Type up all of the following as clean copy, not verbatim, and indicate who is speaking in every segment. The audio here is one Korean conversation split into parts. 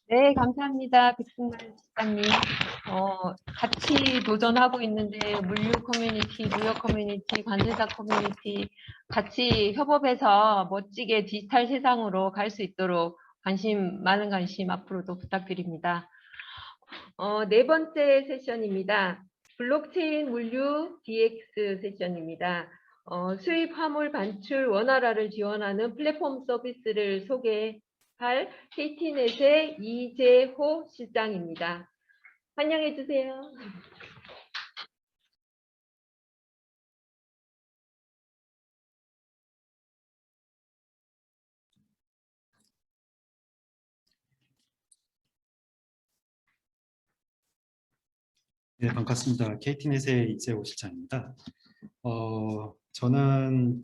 Speaker 1: 네, 감사합니다. 백승만 집사님. 같이 도전하고 있는데, 물류 커뮤니티, 무역 커뮤니티, 관세사 커뮤니티, 같이 협업해서 멋지게 디지털 세상으로 갈 수 있도록 많은 관심 앞으로도 부탁드립니다. 네 번째 세션입니다. 블록체인 물류 DX 세션입니다. 수입 화물 반출 원활화를 지원하는 플랫폼 서비스를 소개할 KT넷의 이재호 실장입니다. 환영해 주세요.
Speaker 2: 네, 반갑습니다. KT넷의 이재호 실장입니다. 저는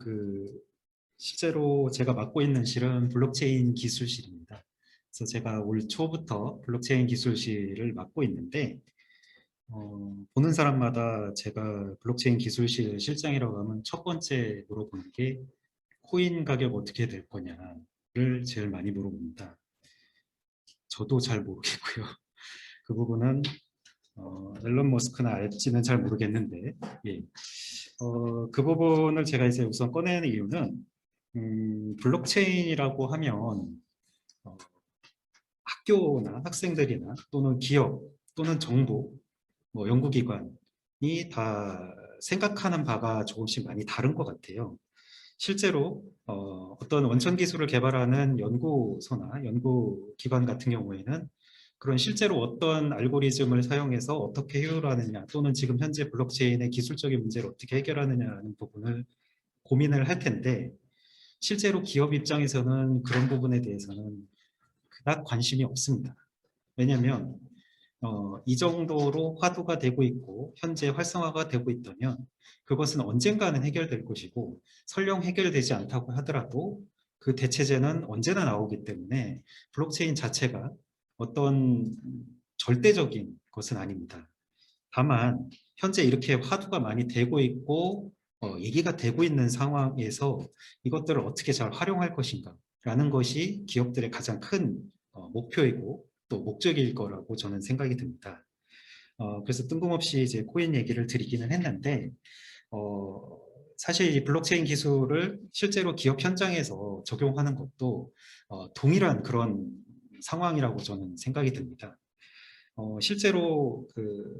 Speaker 2: 실제로 제가 맡고 있는 실은 블록체인 기술실입니다. 그래서 제가 올 초부터 블록체인 기술실을 맡고 있는데, 보는 사람마다 제가 블록체인 기술실 실장이라고 하면 첫 번째 물어보는 게 코인 가격 어떻게 될 거냐를 제일 많이 물어봅니다. 저도 잘 모르겠고요. 그 부분은 앨런 머스크나 앱지는 잘 모르겠는데, 예. 그 부분을 제가 이제 우선 꺼내는 이유는, 블록체인이라고 하면, 학교나 학생들이나 또는 기업 또는 정부, 뭐 연구기관이 다 생각하는 바가 조금씩 많이 다른 것 같아요. 실제로 어떤 원천 기술을 개발하는 연구소나 연구기관 같은 경우에는 그런 실제로 어떤 알고리즘을 사용해서 어떻게 효율화하느냐 또는 지금 현재 블록체인의 기술적인 문제를 어떻게 해결하느냐는 부분을 고민을 할 텐데, 실제로 기업 입장에서는 그런 부분에 대해서는 그닥 관심이 없습니다. 왜냐하면 이 정도로 화두가 되고 있고 현재 활성화가 되고 있다면 그것은 언젠가는 해결될 것이고, 설령 해결되지 않다고 하더라도 그 대체제는 언제나 나오기 때문에 블록체인 자체가 어떤 절대적인 것은 아닙니다. 다만 현재 이렇게 화두가 많이 되고 있고 얘기가 되고 있는 상황에서 이것들을 어떻게 잘 활용할 것인가 라는 것이 기업들의 가장 큰 목표이고 또 목적일 거라고 저는 생각이 듭니다. 그래서 뜬금없이 이제 코인 얘기를 드리기는 했는데, 어, 사실 이 블록체인 기술을 실제로 기업 현장에서 적용하는 것도 동일한 그런 상황이라고 저는 생각이 듭니다. 실제로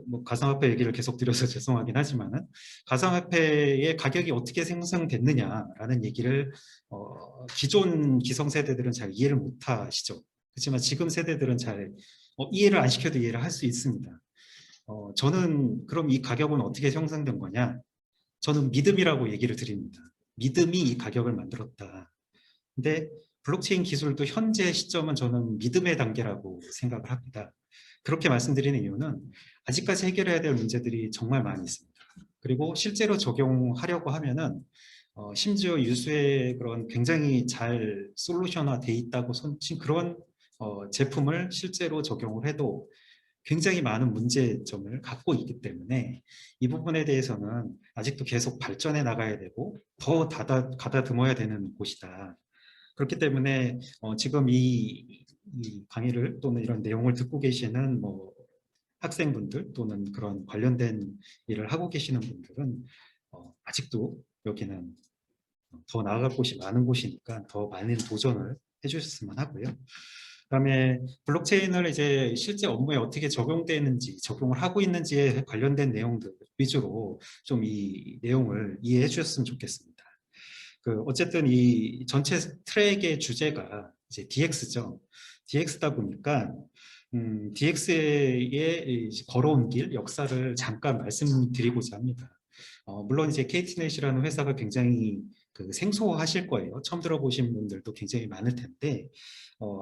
Speaker 2: 뭐 가상화폐 얘기를 계속 드려서 죄송하긴 하지만은, 가상화폐의 가격이 어떻게 생성됐느냐라는 얘기를 기존 기성세대들은 잘 이해를 못 하시죠. 그렇지만 지금 세대들은 잘 이해를 안 시켜도 이해를 할 수 있습니다. 저는 그럼 이 가격은 어떻게 형성된 거냐? 저는 믿음이라고 얘기를 드립니다. 믿음이 이 가격을 만들었다. 근데 블록체인 기술도 현재 시점은 저는 믿음의 단계라고 생각을 합니다. 그렇게 말씀드리는 이유는 아직까지 해결해야 될 문제들이 정말 많이 있습니다. 그리고 실제로 적용하려고 하면은 심지어 유수의 그런 굉장히 잘 솔루션화 돼 있다고 손친 그런 제품을 실제로 적용을 해도 굉장히 많은 문제점을 갖고 있기 때문에 이 부분에 대해서는 아직도 계속 발전해 나가야 되고 더 가다듬어야 되는 곳이다. 그렇기 때문에 지금 이 강의를 또는 이런 내용을 듣고 계시는 뭐 학생분들 또는 그런 관련된 일을 하고 계시는 분들은 아직도 여기는 더 나아갈 곳이 많은 곳이니까 더 많은 도전을 해주셨으면 하고요. 그다음에 블록체인을 이제 실제 업무에 어떻게 적용되는지, 적용을 하고 있는지에 관련된 내용들 위주로 좀 이 내용을 이해해 주셨으면 좋겠습니다. 어쨌든 이 전체 트랙의 주제가 이제 DX죠. DX다 보니까 DX의 걸어온 길, 역사를 잠깐 말씀드리고자 합니다. 물론 이제 KT넷이라는 회사가 굉장히 생소하실 거예요. 처음 들어보신 분들도 굉장히 많을 텐데,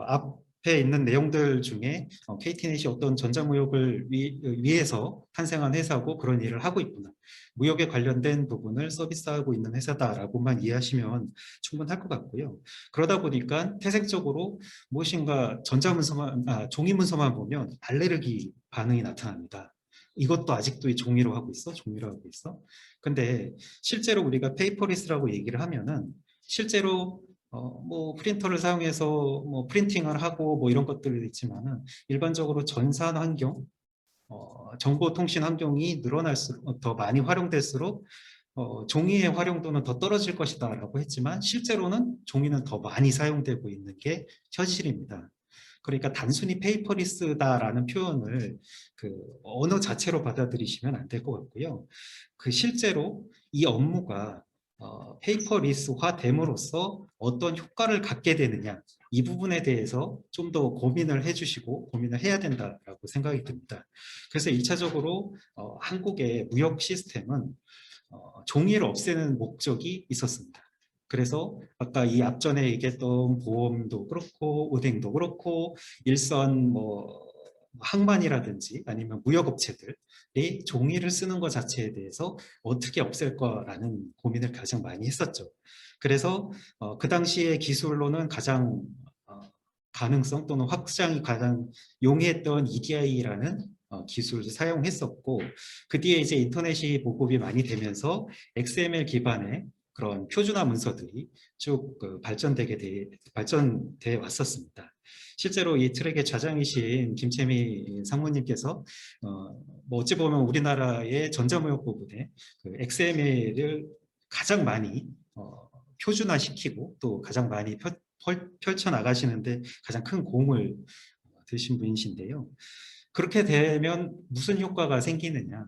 Speaker 2: 앞에 있는 내용들 중에 KT넷이 어떤 전자무역을 위해서 탄생한 회사고 그런 일을 하고 있구나, 무역에 관련된 부분을 서비스하고 있는 회사다라고만 이해하시면 충분할 것 같고요. 그러다 보니까 태생적으로 무엇인가 종이문서만 보면 알레르기 반응이 나타납니다. 이것도 아직도 종이로 하고 있어? 종이로 하고 있어? 근데 실제로 우리가 페이퍼리스라고 얘기를 하면은 실제로 뭐 프린터를 사용해서 뭐 프린팅을 하고 뭐 이런 것들도 있지만은 일반적으로 전산 환경, 정보통신 환경이 늘어날수록 더 많이 활용될수록 종이의 활용도는 더 떨어질 것이다라고 했지만 실제로는 종이는 더 많이 사용되고 있는 게 현실입니다. 그러니까 단순히 페이퍼리스다라는 표현을 그 언어 자체로 받아들이시면 안 될 것 같고요. 그 실제로 이 업무가 페이퍼리스화 됨으로써 어떤 효과를 갖게 되느냐, 이 부분에 대해서 좀 더 고민을 해주시고 고민을 해야 된다라고 생각이 듭니다. 그래서 1차적으로 한국의 무역 시스템은 종이를 없애는 목적이 있었습니다. 그래서 아까 이 앞전에 얘기했던 보험도 그렇고 은행도 그렇고 일선 뭐 항만이라든지 아니면 무역업체들이 종이를 쓰는 것 자체에 대해서 어떻게 없앨 거라는 고민을 가장 많이 했었죠. 그래서 그 당시의 기술로는 가장 가능성 또는 확장이 가장 용이했던 EDI라는 기술을 사용했었고, 그 뒤에 이제 인터넷이 보급이 많이 되면서 XML 기반의 그런 표준화 문서들이 쭉 발전돼 왔었습니다. 실제로 이 트랙의 좌장이신 김채미 상무님께서 뭐 어찌 보면 우리나라의 전자무역 부분에 그 XML을 가장 많이 표준화시키고 또 가장 많이 펼쳐 나가시는데 가장 큰 공을 드신 분이신데요. 그렇게 되면 무슨 효과가 생기느냐?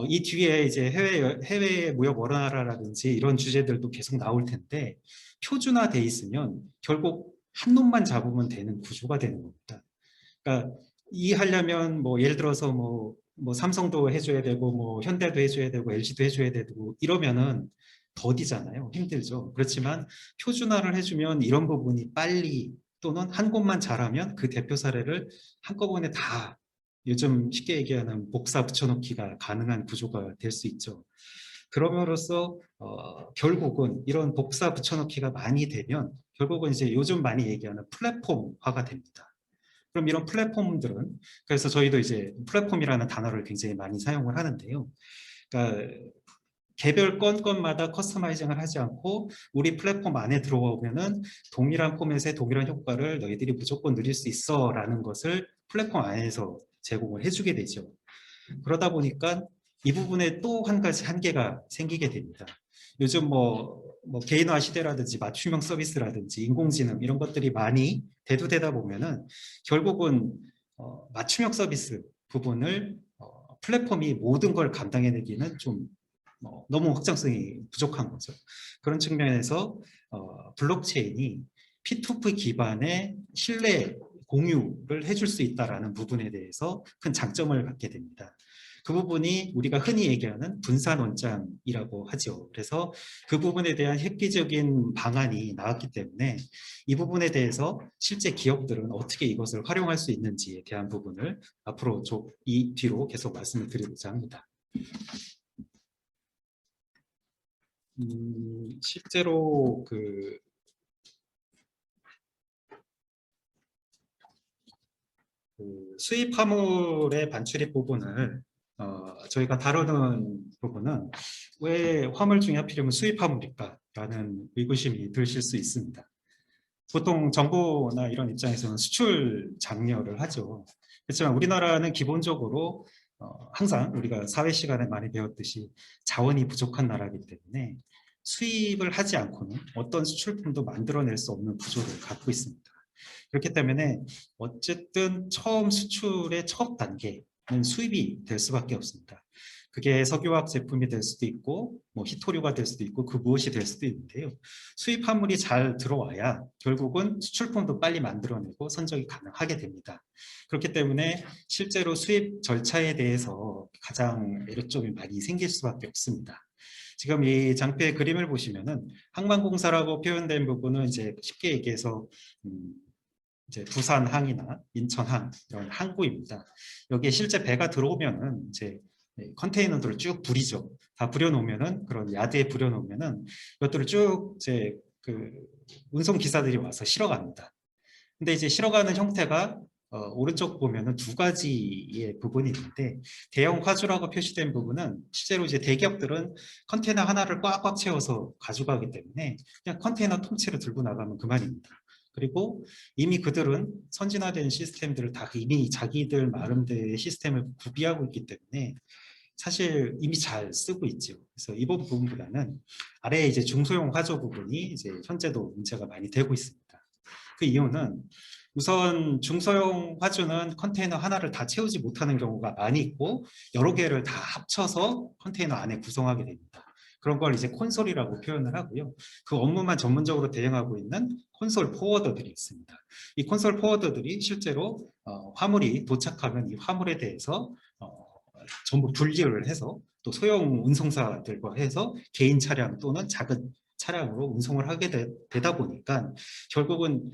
Speaker 2: 이 뒤에 이제 해외 무역 원활화라든지 이런 주제들도 계속 나올 텐데 표준화돼 있으면 결국 한 놈만 잡으면 되는 구조가 되는 겁니다. 그러니까 이 하려면 뭐 예를 들어서 뭐 삼성도 해줘야 되고 뭐 현대도 해줘야 되고 LG도 해줘야 되고 이러면은 더디잖아요. 힘들죠. 그렇지만 표준화를 해주면 이런 부분이 빨리 또는 한 곳만 잘하면 그 대표 사례를 한꺼번에 다 요즘 쉽게 얘기하는 복사 붙여넣기가 가능한 구조가 될 수 있죠. 그럼으로써 결국은 이런 복사 붙여넣기가 많이 되면 결국은 이제 요즘 많이 얘기하는 플랫폼화가 됩니다. 그럼 이런 플랫폼들은 그래서 저희도 이제 플랫폼이라는 단어를 굉장히 많이 사용을 하는데요. 그러니까 개별 건마다 커스터마이징을 하지 않고 우리 플랫폼 안에 들어오면은 동일한 포맷의 동일한 효과를 너희들이 무조건 누릴 수 있어 라는 것을 플랫폼 안에서 제공을 해주게 되죠. 그러다 보니까 이 부분에 또 한 가지 한계가 생기게 됩니다. 요즘 뭐 개인화 시대라든지 맞춤형 서비스라든지 인공지능 이런 것들이 많이 대두되다 보면은 결국은 맞춤형 서비스 부분을 플랫폼이 모든 걸 감당해내기는 좀 너무 확장성이 부족한 거죠. 그런 측면에서 블록체인이 P2P 기반의 신뢰 공유를 해줄 수 있다는 부분에 대해서 큰 장점을 갖게 됩니다. 그 부분이 우리가 흔히 얘기하는 분산 원장이라고 하죠. 그래서 그 부분에 대한 획기적인 방안이 나왔기 때문에 이 부분에 대해서 실제 기업들은 어떻게 이것을 활용할 수 있는지에 대한 부분을 앞으로 이 뒤로 계속 말씀을 드리고자 합니다. 실제로 그 수입 화물의 반출입 부분을 저희가 다루는 부분은 왜 화물 중에 하필이면 수입 화물일까라는 의구심이 드실 수 있습니다. 보통 정부나 이런 입장에서는 수출 장려를 하죠. 그렇지만 우리나라는 기본적으로 항상 우리가 사회 시간에 많이 배웠듯이 자원이 부족한 나라이기 때문에 수입을 하지 않고는 어떤 수출품도 만들어낼 수 없는 구조를 갖고 있습니다. 그렇기 때문에 어쨌든 처음 수출의 첫 단계는 수입이 될 수밖에 없습니다. 그게 석유화학 제품이 될 수도 있고 뭐 희토류가 될 수도 있고 그 무엇이 될 수도 있는데요. 수입 화물이 잘 들어와야 결국은 수출품도 빨리 만들어내고 선적이 가능하게 됩니다. 그렇기 때문에 실제로 수입 절차에 대해서 가장 애로점이 많이 생길 수밖에 없습니다. 지금 이 장표의 그림을 보시면은 항만공사라고 표현된 부분은 이제 쉽게 얘기해서 이제 부산항이나 인천항 이런 항구입니다. 여기에 실제 배가 들어오면은 이제 컨테이너들을 쭉 부리죠. 다 부려놓으면은 그런 야드에 부려놓으면은 이것들을 쭉 이제 그 운송 기사들이 와서 실어갑니다. 근데 이제 실어가는 형태가 오른쪽 보면은 두 가지의 부분이 있는데 대형 화주라고 표시된 부분은 실제로 이제 대기업들은 컨테이너 하나를 꽉꽉 채워서 가져가기 때문에 그냥 컨테이너 통째로 들고 나가면 그만입니다. 그리고 이미 그들은 선진화된 시스템들을 다 이미 자기들 나름대로의 시스템을 구비하고 있기 때문에 사실 이미 잘 쓰고 있죠. 그래서 이 부분보다는 아래에 이제 중소형 화조 부분이 이제 현재도 문제가 많이 되고 있습니다. 그 이유는 우선 중소형 화주는 컨테이너 하나를 다 채우지 못하는 경우가 많이 있고 여러 개를 다 합쳐서 컨테이너 안에 구성하게 됩니다. 그런 걸 이제 콘솔이라고 표현을 하고요. 그 업무만 전문적으로 대행하고 있는 콘솔 포워더들이 있습니다. 이 콘솔 포워더들이 실제로 화물이 도착하면 이 화물에 대해서 전부 분리를 해서 또 소형 운송사들과 해서 개인 차량 또는 작은 차량으로 운송을 하게 되다 보니까 결국은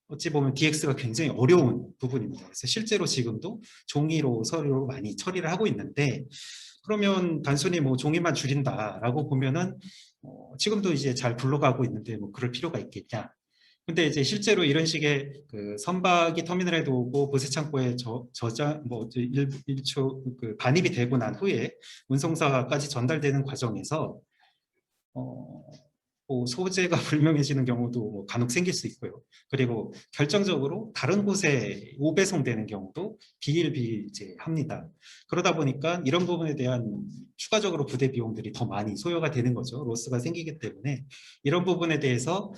Speaker 2: 어찌 보면 DX가 굉장히 어려운 부분입니다. 그래서 실제로 지금도 종이로 서류로 많이 처리를 하고 있는데 그러면 단순히 뭐 종이만 줄인다라고 보면은 지금도 이제 잘 굴러가고 있는데 뭐 그럴 필요가 있겠냐? 근데 이제 실제로 이런 식의 그 선박이 터미널에도 오고 보세 창고에 저장 뭐 일초 그 반입이 되고 난 후에 운송사까지 전달되는 과정에서 뭐 소재가 불명해지는 경우도 뭐 간혹 생길 수 있고요. 그리고 결정적으로 다른 곳에 오배송되는 경우도 비일비재합니다. 그러다 보니까 이런 부분에 대한 추가적으로 부대 비용들이 더 많이 소요가 되는 거죠. 로스가 생기기 때문에 이런 부분에 대해서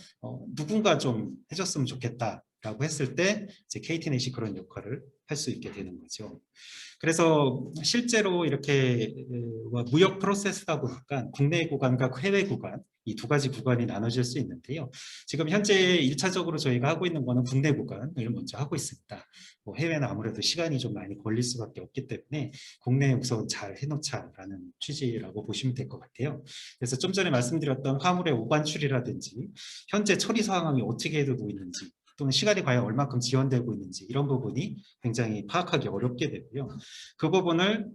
Speaker 2: 누군가 좀 해줬으면 좋겠다라고 했을 때 이제 KT넷이 그런 역할을 할 수 있게 되는 거죠. 그래서 실제로 이렇게 무역 프로세스다 보니까 국내 구간과 해외 구간 이 두 가지 구간이 나눠질 수 있는데요. 지금 현재 1차적으로 저희가 하고 있는 거는 국내 구간을 먼저 하고 있습니다. 뭐 해외는 아무래도 시간이 좀 많이 걸릴 수밖에 없기 때문에 국내에 우선 잘 해놓자라는 취지라고 보시면 될 것 같아요. 그래서 좀 전에 말씀드렸던 화물의 오반출이라든지 현재 처리 상황이 어떻게 되고 있는지 또는 시간이 과연 얼마큼 지연되고 있는지 이런 부분이 굉장히 파악하기 어렵게 되고요. 그 부분을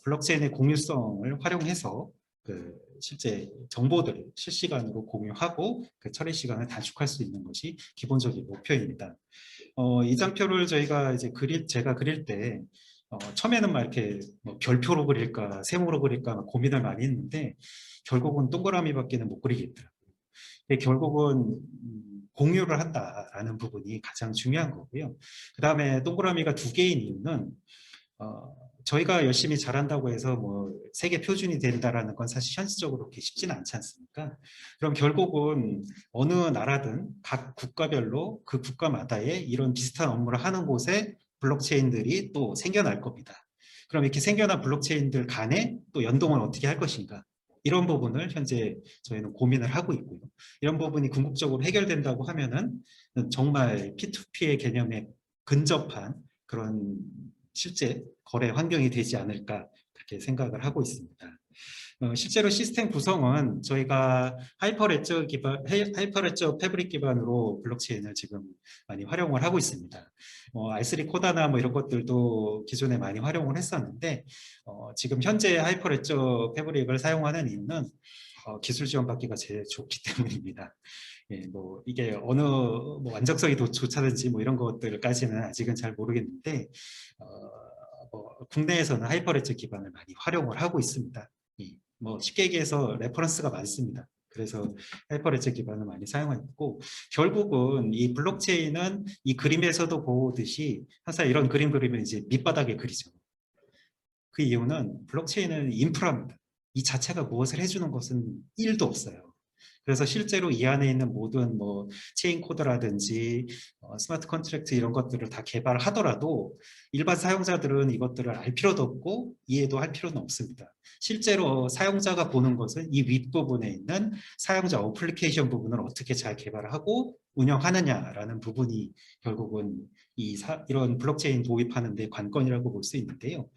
Speaker 2: 블록체인의 공유성을 활용해서 그 실제 정보들을 실시간으로 공유하고 그 처리 시간을 단축할 수 있는 것이 기본적인 목표입니다. 이 장표를 저희가 이제 제가 그릴 때 처음에는 막 이렇게 뭐 별표로 그릴까 세모로 그릴까 고민을 많이 했는데 결국은 동그라미밖에는 못 그리겠더라고요. 결국은 공유를 한다라는 부분이 가장 중요한 거고요. 그 다음에 동그라미가 두 개인 이유는 저희가 열심히 잘한다고 해서 뭐 세계 표준이 된다라는 건 사실 현실적으로 그렇게 쉽지는 않지 않습니까? 그럼 결국은 어느 나라든 각 국가별로 그 국가마다의 이런 비슷한 업무를 하는 곳에 블록체인들이 또 생겨날 겁니다. 그럼 이렇게 생겨난 블록체인들 간에 또 연동을 어떻게 할 것인가? 이런 부분을 현재 저희는 고민을 하고 있고요. 이런 부분이 궁극적으로 해결된다고 하면은 정말 P2P의 개념에 근접한 그런 실제 거래 환경이 되지 않을까 그렇게 생각을 하고 있습니다. 실제로 시스템 구성은 저희가 하이퍼레저 패브릭 기반으로 블록체인을 지금 많이 활용을 하고 있습니다. R3 코다나 뭐 이런 것들도 기존에 많이 활용을 했었는데 지금 현재 하이퍼레저 패브릭을 사용하는 이유는 기술 지원 받기가 제일 좋기 때문입니다. 예, 뭐 이게 어느 뭐 안정성이 더 좋다든지 뭐 이런 것들까지는 아직은 잘 모르겠는데 뭐 국내에서는 하이퍼레저 기반을 많이 활용을 하고 있습니다. 예, 뭐 쉽게 얘기해서 레퍼런스가 많습니다. 그래서 하이퍼레저 기반을 많이 사용하고 결국은 이 블록체인은 이 그림에서도 보듯이 항상 이런 그림 그리면 이제 밑바닥에 그리죠. 그 이유는 블록체인은 인프라입니다. 이 자체가 무엇을 해주는 것은 1도 없어요. 그래서 실제로 이 안에 있는 모든 뭐 체인 코드라든지 스마트 컨트랙트 이런 것들을 다 개발하더라도 일반 사용자들은 이것들을 알 필요도 없고 이해도 할 필요는 없습니다. 실제로 사용자가 보는 것은 이 윗부분에 있는 사용자 어플리케이션 부분을 어떻게 잘 개발하고 운영하느냐라는 부분이 결국은 이런 블록체인 도입하는 데 관건이라고 볼 수 있는데요.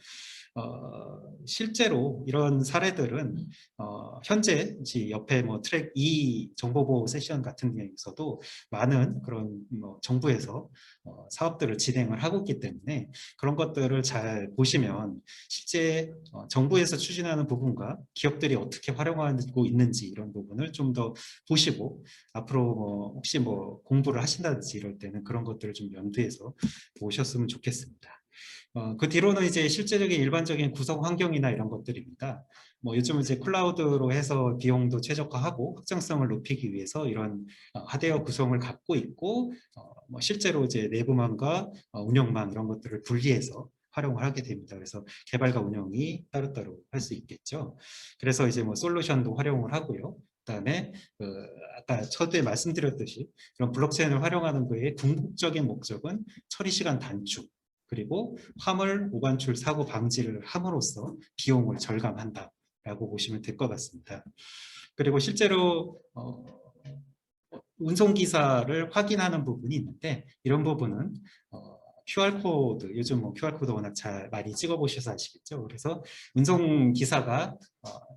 Speaker 2: 실제로 이런 사례들은 현재 옆에 뭐 트랙 2 정보보호 세션 같은 데에서도 많은 그런 정부에서 사업들을 진행을 하고 있기 때문에 그런 것들을 잘 보시면 실제 정부에서 추진하는 부분과 기업들이 어떻게 활용하고 있는지 이런 부분을 좀 더 보시고 앞으로 혹시 공부를 하신다든지 이럴 때는 그런 것들을 좀 염두에서 보셨으면 좋겠습니다. 그 뒤로는 이제 실제적인 일반적인 구성 환경이나 이런 것들입니다. 요즘은 이제 클라우드로 해서 비용도 최적화하고 확장성을 높이기 위해서 이런 하드웨어 구성을 갖고 있고 실제로 이제 내부망과 운영망 이런 것들을 분리해서 활용을 하게 됩니다. 그래서 개발과 운영이 따로따로 할 수 있겠죠. 그래서 이제 솔루션도 활용을 하고요. 그다음에 아까 초두에 말씀드렸듯이 그런 블록체인을 활용하는 거의 궁극적인 목적은 처리 시간 단축 그리고 화물 오반출 사고 방지를 함으로써 비용을 절감한다라고 보시면 될 것 같습니다. 그리고 실제로 운송기사를 확인하는 부분이 있는데 이런 부분은 QR코드, 요즘 QR코드 워낙 잘 많이 찍어 보셔서 아시겠죠. 그래서 운송기사가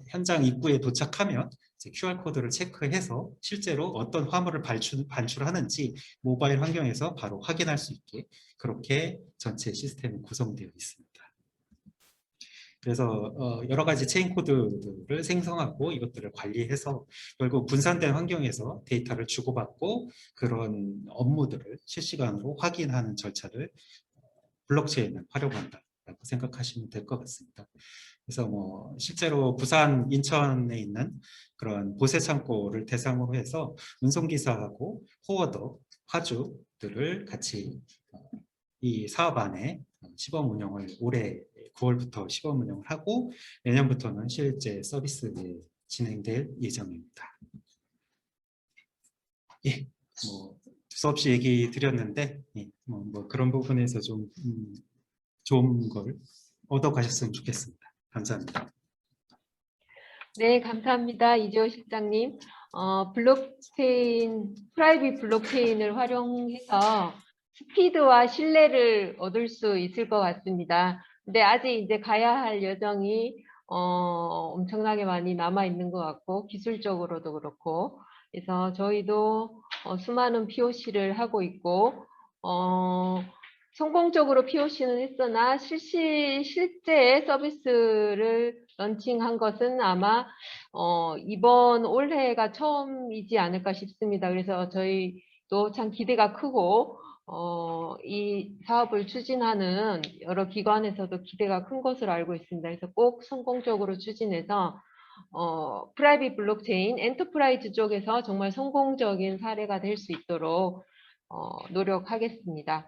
Speaker 2: 현장 입구에 도착하면 이제 QR코드를 체크해서 실제로 어떤 화물을 반출하는지 모바일 환경에서 바로 확인할 수 있게 그렇게 전체 시스템이 구성되어 있습니다. 그래서 여러 가지 체인 코드들을 생성하고 이것들을 관리해서 결국 분산된 환경에서 데이터를 주고받고 그런 업무들을 실시간으로 확인하는 절차를 블록체인을 활용한다라고 생각하시면 될 것 같습니다. 그래서 실제로 부산, 인천에 있는 그런 보세 창고를 대상으로 해서 운송기사하고 포워더, 화주들을 같이 이 사업 안에 시범 운영을 올해 9월부터 시범 운영을 하고 내년부터는 실제 서비스에 진행될 예정입니다. 예, 두서없이 얘기 드렸는데 그런 부분에서 좀 좋은 걸 얻어 가셨으면 좋겠습니다. 감사합니다.
Speaker 1: 네, 감사합니다. 이재호 실장님. 프라이빗 블록체인을 활용해서 스피드와 신뢰를 얻을 수 있을 것 같습니다. 근데 아직 이제 가야 할 여정이 엄청나게 많이 남아 있는 것 같고 기술적으로도 그렇고 그래서 저희도 수많은 POC를 하고 있고 성공적으로 POC는 했으나 실제 서비스를 런칭한 것은 아마 이번 올해가 처음이지 않을까 싶습니다. 그래서 저희도 참 기대가 크고 이 사업을 추진하는 여러 기관에서도 기대가 큰 것으로 알고 있습니다. 그래서 꼭 성공적으로 추진해서 프라이빗 블록체인 엔터프라이즈 쪽에서 정말 성공적인 사례가 될 수 있도록 노력하겠습니다.